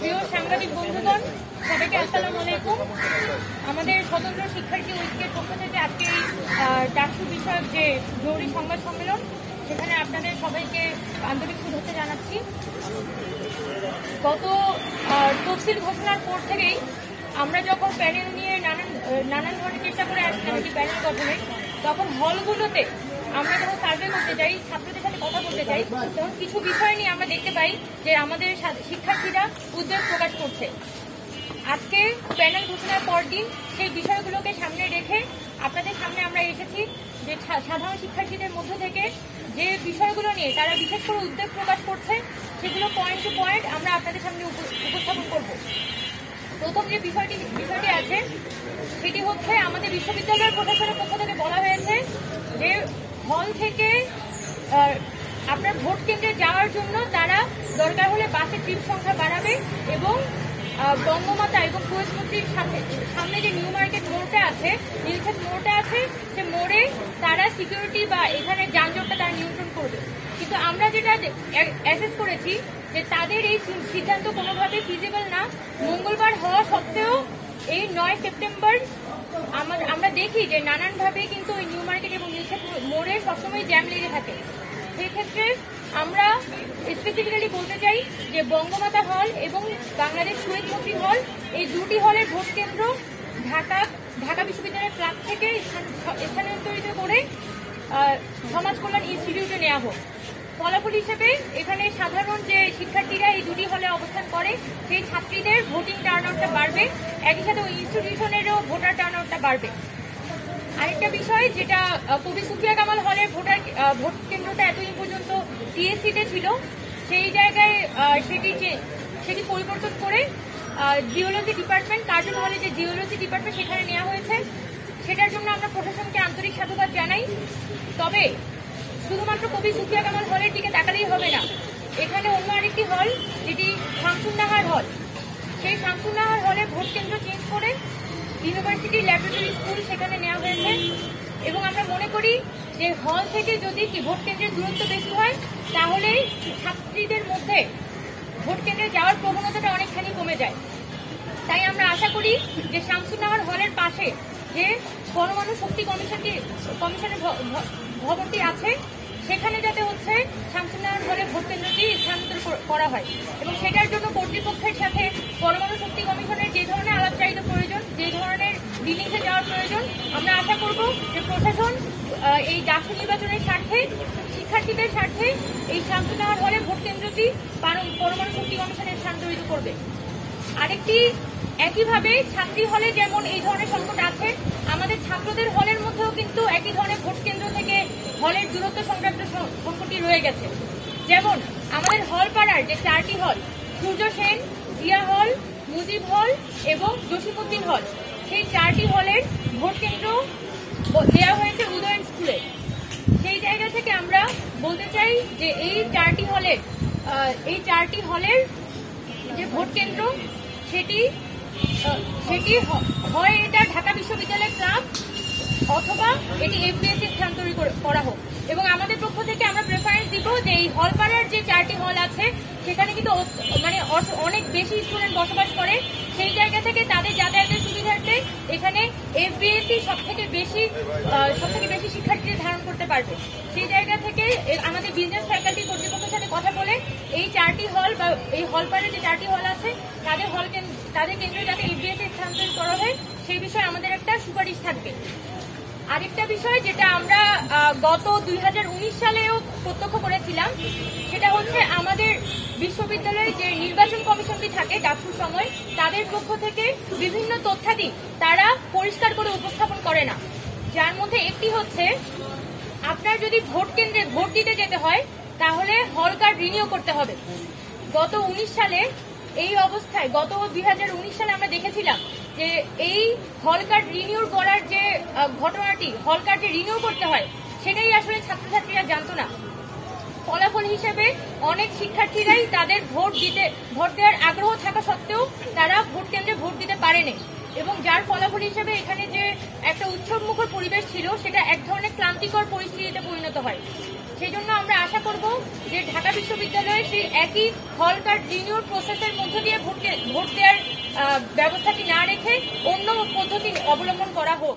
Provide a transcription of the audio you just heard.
প্রিয় সাংবাদিক বন্ধুগণ, সবাইকে আসসালামু আলাইকুম। আমাদের স্বতন্ত্র শিক্ষার্থী ঐক্যের পক্ষ থেকে আজকে ডাকসু বিষয়ক যে জরুরি সংবাদ সম্মেলন, সেখানে আপনাদের সবাইকে আন্তরিক শুভেচ্ছা জানাচ্ছি। গত তফসিল ঘোষণার পর থেকেই আমরা যখন প্যানেল নিয়ে নানান ধরনের চেষ্টা করে আসছিলাম একটি প্যানেল গঠনের, তখন হলগুলোতে আমরা যখন সার্ভে করতে যাই, ছাত্রদের সাথে কথা বলতে যাই, তখন কিছু বিষয় নিয়ে আমরা দেখতে পাই যে আমাদের শিক্ষার্থীরা উদ্বেগ প্রকাশ করছে। আজকে প্যানেল ঘোষণার পর দিন সেই বিষয়গুলোকে সামনে রেখে আপনাদের সামনে আমরা এসেছি যে সাধারণ শিক্ষার্থীদের মধ্য থেকে যে বিষয়গুলো নিয়ে তারা বিশেষ করে উদ্বেগ প্রকাশ করছে, সেগুলো পয়েন্ট টু পয়েন্ট আমরা আপনাদের সামনে উপস্থাপন করব। প্রথম যে বিষয়টি আছে সেটি হচ্ছে, আমাদের বিশ্ববিদ্যালয়ের প্রশাসনের পক্ষ থেকে বলা হয়েছে যে হল থেকে আপনার ভোট কেন্দ্রে যাওয়ার জন্য তারা দরকার হলে বাসের ট্রিপ সংখ্যা বাড়াবে এবং বঙ্গমাতা এবং প্রধানমন্ত্রীর সামনে যে নিউ মার্কেট মোড়টা আছে, নীলক্ষেত মোড়টা আছে, সে মোড়ে তারা সিকিউরিটি বা এখানে যানজটটা তারা নিয়ন্ত্রণ করবে। কিন্তু আমরা যেটা অ্যাসেস করেছি যে তাদের এই সিদ্ধান্ত কোনোভাবে ফিজিবল না। মঙ্গলবার হওয়া সত্ত্বেও এই 9 সেপ্টেম্বর আমরা দেখি যে নানানভাবে কিন্তু ওই নিউ মার্কেট এবং নীলক্ষেত মোড়ে সবসময় জ্যাম লেগে থাকে। সেক্ষেত্রে আমরা স্পেসিফিক্যালি বলতে চাই যে বঙ্গমাতা হল এবং বাংলাদেশ শহীদ মুক্তি হল, এই দুটি হলের ভোট কেন্দ্র ঢাকা বিশ্ববিদ্যালয়ের ক্লাব থেকে স্থানান্তরিত করে সমাজ কল্যাণ ইনস্টিটিউটে নেওয়া হোক। ফলাফল হিসেবে এখানে সাধারণ যে শিক্ষার্থীরা এই দুটি হলে অবস্থান করে, সেই ছাত্রীদের ভোটিং টার্নআউটটা বাড়বে, একই সাথে ওই ইনস্টিটিউশনেরও ভোটার টার্নআউটটা বাড়বে। আরেকটা বিষয়, যেটা কবি সুফিয়া কামাল হলের ভোট কেন্দ্রটা এতদিন পর্যন্ত টিএসসিতে ছিল, সেই জায়গায় সেটি পরিবর্তন করে জিওলজি ডিপার্টমেন্ট, কার্জন হলে যে জিওলজি ডিপার্টমেন্ট সেখানে নেওয়া হয়েছে। সেটার জন্য আমরা প্রশাসনকে আন্তরিক সাধুবাদ জানাই। তবে শুধুমাত্র কবি সুফিয়া কামাল হলের দিকে তাকালেই হবে না, এখানে অন্য আরেকটি হল যেটি শামসুন্নাহার হল, সেই শামসুন্নাহার হলে ভোট কেন্দ্র চেঞ্জ করে ইউনিভার্সিটি ল্যাবরেটরি স্কুল সেখানে নেওয়া হয়েছে। এবং আমরা মনে করি যে হল থেকে যদি ভোট কেন্দ্রের দূরত্ব বেশি হয়, তাহলে ছাত্রীদের মধ্যে ভোট কেন্দ্রে যাওয়ার প্রবণতাটা অনেকখানি কমে যায়। তাই আমরা আশা করি যে শামসুন্নাহার হলের পাশে যে পরমাণু শক্তি কমিশনের ভবনটি আছে, সেখানে যাতে শামসুন্নাহার হলে ভোট কেন্দ্রটি স্থানান্তর করা হয়। এবং সেটার জন্য কর্তৃপক্ষের সাথে পরমাণু শক্তি কমিশনের যে ধরনের আলাপচারিতা প্রয়োজন, যে ধরনের ডিলিংসে যাওয়ার প্রয়োজন, আমরা আশা করব যে প্রশাসন এই ডাকসু নির্বাচনের স্বার্থে, শিক্ষার্থীদের স্বার্থে এই শামসুন্নাহার হলে ভোট কেন্দ্রটি পরমাণু শক্তি কমিশনে স্থানান্তরিত করবে। আরেকটি, একইভাবে ছাত্রী হলে যেমন এই ধরনের সংকট আছে, আমাদের ছাত্রদের হলের মধ্যেও কিন্তু একই ধরনের ভোট কেন্দ্র থেকে হলের দূরত্ব সংক্রান্ত সংকটটি রয়ে গেছে। যেমন আমাদের হল পাড়ার যে 4টি হল, সূর্য সেন, জিয়া হল, মুজিব হল এবং জসিমউদ্দিন হল, সেই 4টি হলের ভোট কেন্দ্র দেওয়া হয়েছে উদয়ন স্কুলে। সেই জায়গা থেকে আমরা বলতে চাই যে এই 4টি হলের যে ভোট কেন্দ্র, সেটি হয় এটা ঢাকা বিশ্ববিদ্যালয়ের ক্লাব অথবা এটি এফবিএসসি স্থানান্তরিত করা হোক। এবং আমাদের পক্ষ থেকে আমরা প্রেফারেন্স দিব যে এই হল পাড়ার যে 4টি হল আছে, সেখানে কিন্তু অনেক বেশি স্টুডেন্ট বসবাস করে। সেই জায়গা থেকে তাদের যাতায়াতের সুবিধার্থে এখানে এফবিএসসি সব থেকে বেশি শিক্ষার্থীদের ধারণ করতে পারবে। সেই জায়গা থেকে আমাদের বিজনেস ফ্যাকাল্টি কর্তৃপক্ষের সাথে কথা বলে এই 4টি হল বা এই হল পাড়ার যে 4টি হল আছে, তাদের কেন্দ্রে যাতে এফবিএসসি স্থানান্তরিত করা হয়, সেই বিষয়ে আমাদের একটা সুপারিশ থাকবে। আরেকটা বিষয় যেটা আমরা গত 2019 সালেও প্রত্যক্ষ করেছিলাম, সেটা হচ্ছে আমাদের বিশ্ববিদ্যালয়ে যে নির্বাচন কমিশনটি থাকে ডাকসুর সময়, তাদের পক্ষ থেকে বিভিন্ন তথ্যাদি তারা পরিষ্কার করে উপস্থাপন করে না। যার মধ্যে একটি হচ্ছে, আপনার যদি ভোট কেন্দ্রে ভোট দিতে যেতে হয়, তাহলে হল কার্ড রিনিউ করতে হবে। গত 19 সালে এই অবস্থায়, গত 2019 সালে আমরা দেখেছিলাম যে এই হল কার্ড রিনিউ করার যে ঘটনাটি, হল কার্ড রিনিউ করতে হয়, সেটাই আসলে ছাত্রছাত্রীরা জানতো না। ফলাফল হিসেবে অনেক শিক্ষার্থীরাই তাদের ভোট দেওয়ার আগ্রহ থাকা সত্ত্বেও তারা ভোট কেন্দ্রে ভোট দিতে পারেনি। এবং যার ফলাফল হিসেবে এখানে যে একটা উৎসবমুখর পরিবেশ ছিল, সেটা এক ধরনের ক্লান্তিকর পরিস্থিতিতে পরিণত হয়। সেই জন্য আমরা আশা করব যে ঢাকা বিশ্ববিদ্যালয়ে সেই একই হল কার্ড রিনিউর প্রসেসের মধ্য দিয়ে ভোট দেওয়ার ব্যবস্থাটি না রেখে অন্য পদ্ধতি অবলম্বন করা হোক।